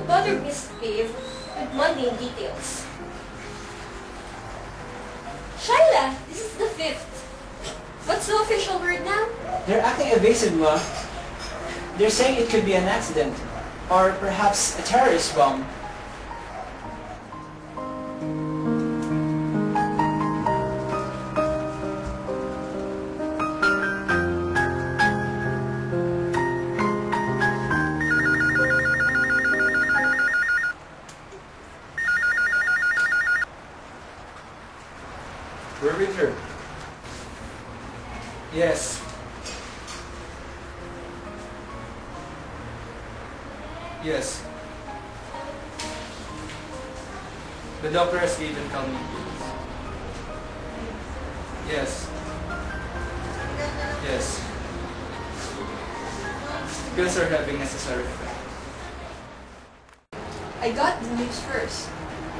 bothered Miss Dave with mundane details. Shyla, this is the 5th. What's the official word now? They're acting evasive, Ma. They're saying it could be an accident, or perhaps a terrorist bomb. We're with her. Yes. Yes. The doctor has given calming pills. Yes. Yes. Pills are having necessary effect. I got the news first.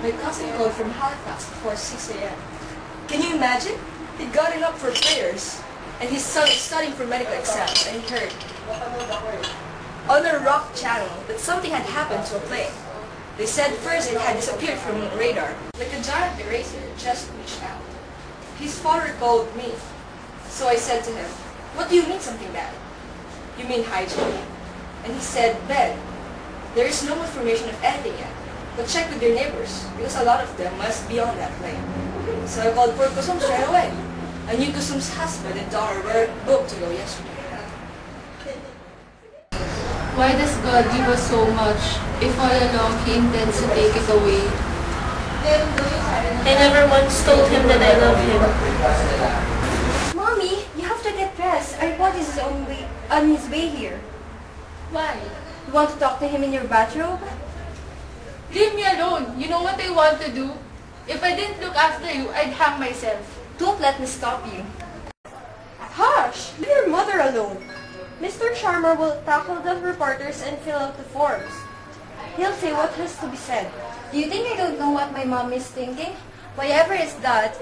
My cousin called from Halifax before 6 a.m. Can you imagine? He'd gotten up for prayers, and his son is studying for medical exams, and he heard on a rock channel that something had happened to a plane. They said first it had disappeared from radar, like a giant eraser just reached out. His father called me, so I said to him, "What do you mean something bad?" "You mean hygiene?" And he said, "Ben, there is no information of anything yet, but check with your neighbors, because a lot of them must be on that plane." So I called for Kusum straight away. I knew Kusum's husband and daughter were booked to go yesterday. Why does God give us so much if all along He intends to take it away? I never once told him that I love him. Mommy, you have to get dressed. Our boss is on his way here. Why? You want to talk to him in your bathrobe? Leave me alone. You know what I want to do? If I didn't look after you, I'd hang myself. Don't let me stop you. Hush! Leave your mother alone. Mr. Sharma will tackle the reporters and fill out the forms. He'll say what has to be said. Do you think I don't know what my mom is thinking? Whatever is that,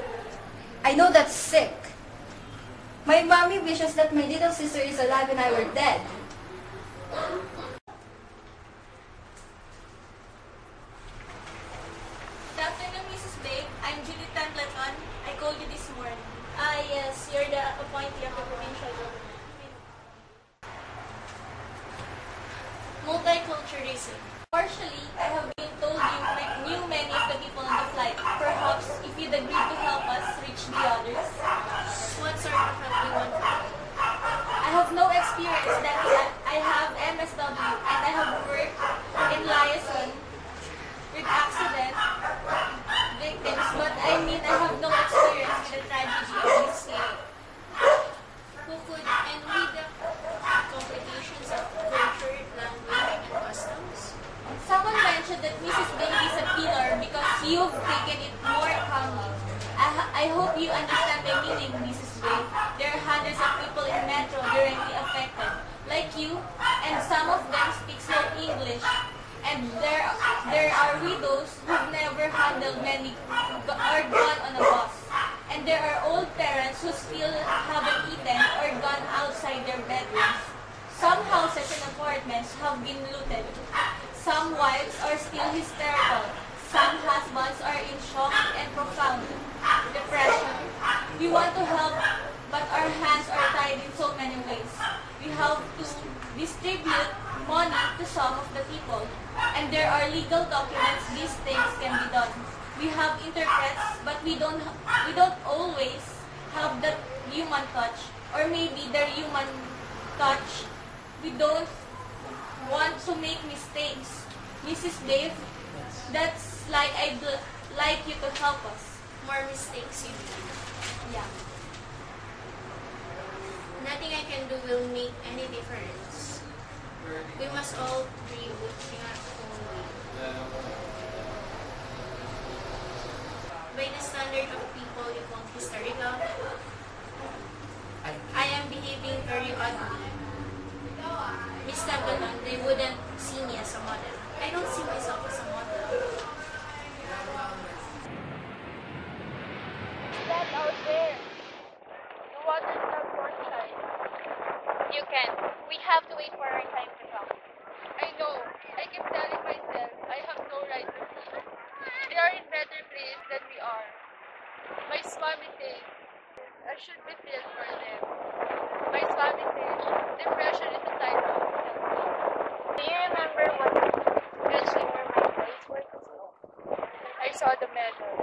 I know that's sick. My mommy wishes that my little sister is alive and I were dead. Good afternoon, Mrs. Babe. I'm Julie Templeton. I called you this morning. Ah, yes. You're the appointee of the provincial government. Multiculturalism. Partially, I have been told you knew many of the people on the flight. Perhaps, if you'd agree to help us reach the others. What sort of help do you want? I have no experience that I have MSW and I have worked in liaison with accident victims, but I have no experience with the tragedy of this year. Who could, and with the complications of culture, language, and customs? Someone mentioned that Mrs. Bailey is a pillar because you've taken it more calmly. I hope you understand my meaning, Mrs. Bay. There are hundreds of people in Metro directly affected, like you, and some of them speak no English. And there are widows who've never handled many or gone on a bus. And there are old parents who still haven't eaten or gone outside their bedrooms. Some houses and apartments have been looted. Some wives are still hysterical. Some husbands are in shock and profound depression. We want to help, but our hands are tied in so many ways. We have to distribute money to some of the people, and there are legal documents these things can be done. We have interprets, but we don't always have that human touch, or maybe the human touch. We don't want to make mistakes. Mrs. Dave, that's like I'd like you to help us. More mistakes you do. Yeah. Nothing I can do will make any difference. We must all dream in our own way. By the standard of people you call hysterical, I am behaving very oddly. Miss Templeton, they wouldn't see me as a model. I don't see myself as a model. That out there. The water's not portside. You can't. We have to wait for our time to come. I know. I keep telling myself vomiting. I should be filled for them. My vomiting. Depression is a type of health. Do you remember what good swimmer my boys were? I saw the medal.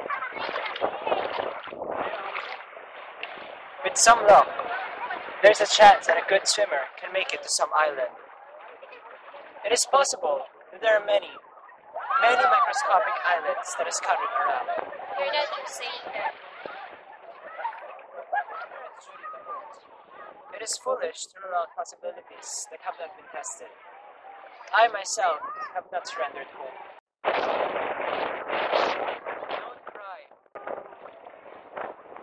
With some luck, there's a chance that a good swimmer can make it to some island. It is possible that there are many microscopic islands that are scattered around. You're not just saying that. It is foolish to rule out possibilities that have not been tested. I myself have not surrendered hope. Don't cry,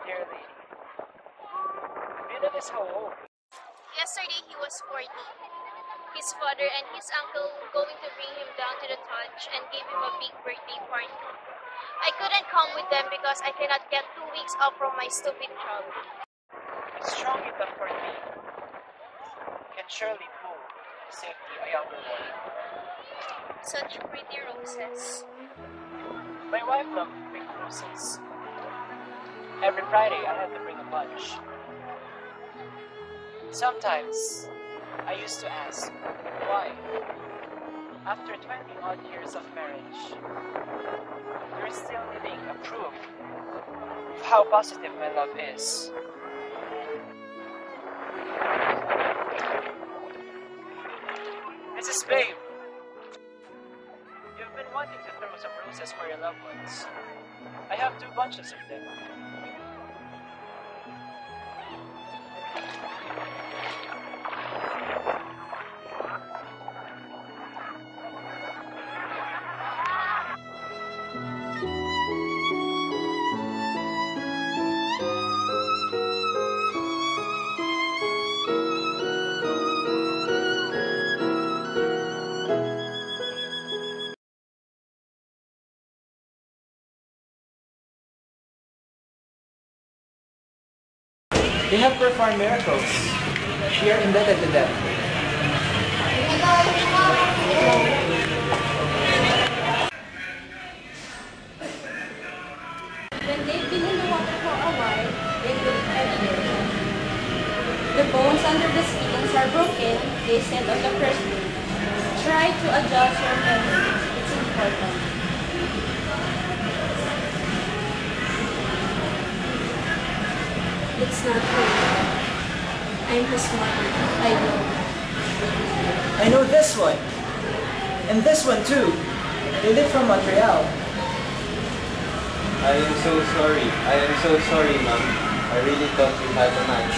dear lady. Dylan is how old? Yesterday he was 14. His father and his uncle were going to bring him down to the lodge and give him a big birthday party. I couldn't come with them because I cannot get 2 weeks off from my stupid job. A strong enough for me can surely pull to safety a younger one. Such pretty roses. My wife loved big roses. Every Friday I had to bring a bunch. Sometimes I used to ask, why? After 20-odd years of marriage, you're still needing a proof of how positive my love is. Mrs. Babe, you've been wanting to throw some roses for your loved ones. I have 2 bunches of them. They have performed miracles. We are indebted to them. When they've been in the water for a while, they look heavier. The bones under the skins are broken, they said on the first day. Try to adjust your memories. It's important. It's not true. I'm his mother. I know. I know this one. And this one too. They live from Montreal. I am so sorry. I am so sorry, Mom. I really thought we had a match.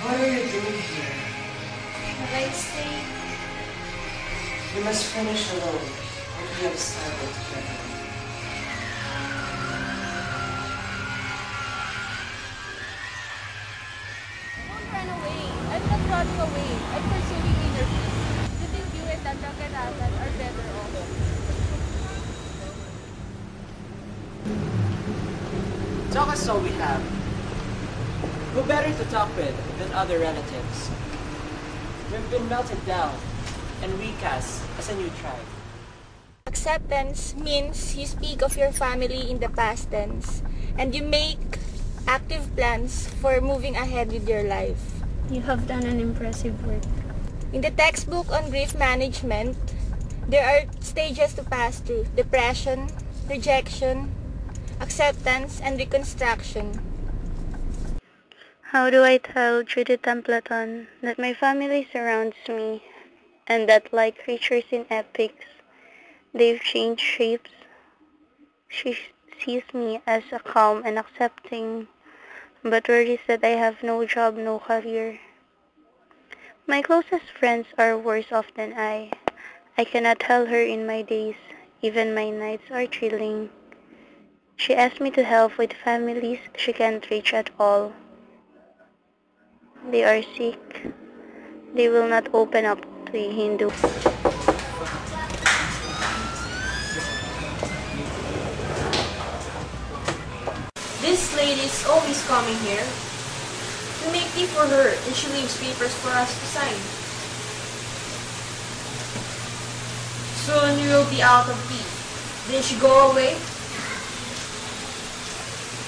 What are you doing here? Shall I stay? You must finish alone what we have started together. Don't run away. I'm not running away. I'm pursuing inner peace. You think you and Tatrakanatan are better off? Talk as all we have. Who better to talk with than other relatives? We've been melted down and recast as a new tribe. Acceptance means you speak of your family in the past tense and you make active plans for moving ahead with your life. You have done an impressive work. In the textbook on grief management, there are stages to pass through: depression, rejection, acceptance, and reconstruction. How do I tell Judy Templeton that my family surrounds me and that like creatures in epics, they've changed shapes? She sees me as a calm and accepting, but worries that I have no job, no career. My closest friends are worse off than I. I cannot tell her in my days, even my nights are chilling. She asked me to help with families she can't reach at all. They are sick. They will not open up to a Hindu. This lady is always coming here. We make tea for her and she leaves papers for us to sign. Soon we will be out of tea. Then she go away.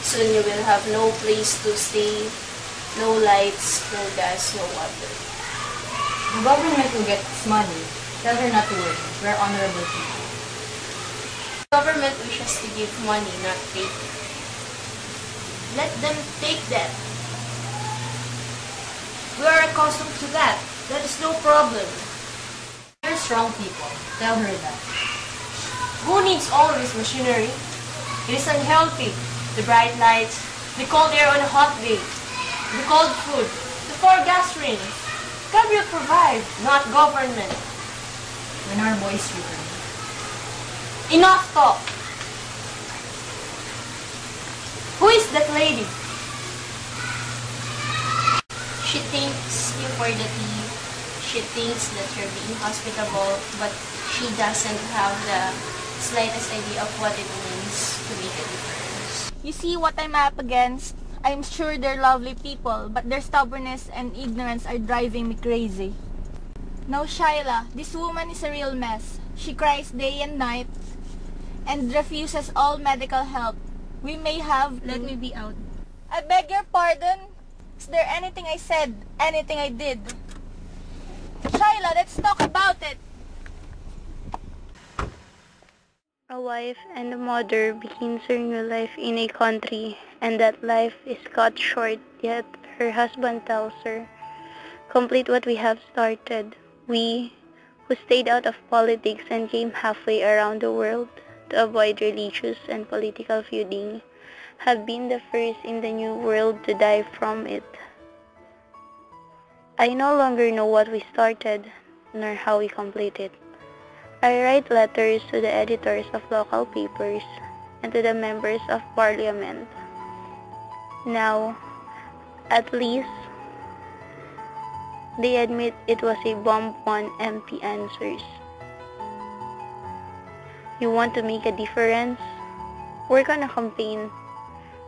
Soon you will have no place to stay, no lights, no gas, no water. The government will get its money. Tell her not to worry. We're honorable people. The government wishes to give money, not take it. Let them take that. We are accustomed to that. That is no problem. We're strong people. Tell her that. Who needs all this machinery? It is unhealthy. The bright lights, the cold air on a hot day, the cold food, the poor gas rings. God will provide, not government. When our boys return. Enough talk. Who is that lady? She thanks you for the tea. She thinks that you're being hospitable, but she doesn't have the slightest idea of what it means to make a difference. You see what I'm up against? I'm sure they're lovely people, but their stubbornness and ignorance are driving me crazy. Now, Shyla, this woman is a real mess. She cries day and night and refuses all medical help. We may have... Let me be out. I beg your pardon? Is there anything I said? Anything I did? Shyla, let's talk about it. A wife and a mother begins her new life in a country, and that life is cut short, yet her husband tells her, complete what we have started. We, who stayed out of politics and came halfway around the world to avoid religious and political feuding, have been the first in the new world to die from it. I no longer know what we started, nor how we complete it. I write letters to the editors of local papers and to the members of parliament. Now, at least, they admit it was a bomb on MP answers. You want to make a difference? Work on a campaign.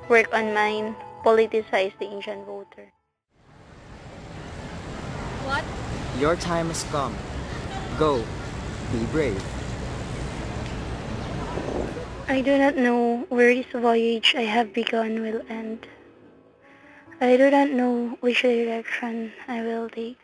Work on mine. Politicize the Asian voter. What? Your time has come. Go. Be brave. I do not know where this voyage I have begun will end. I do not know which direction I will take.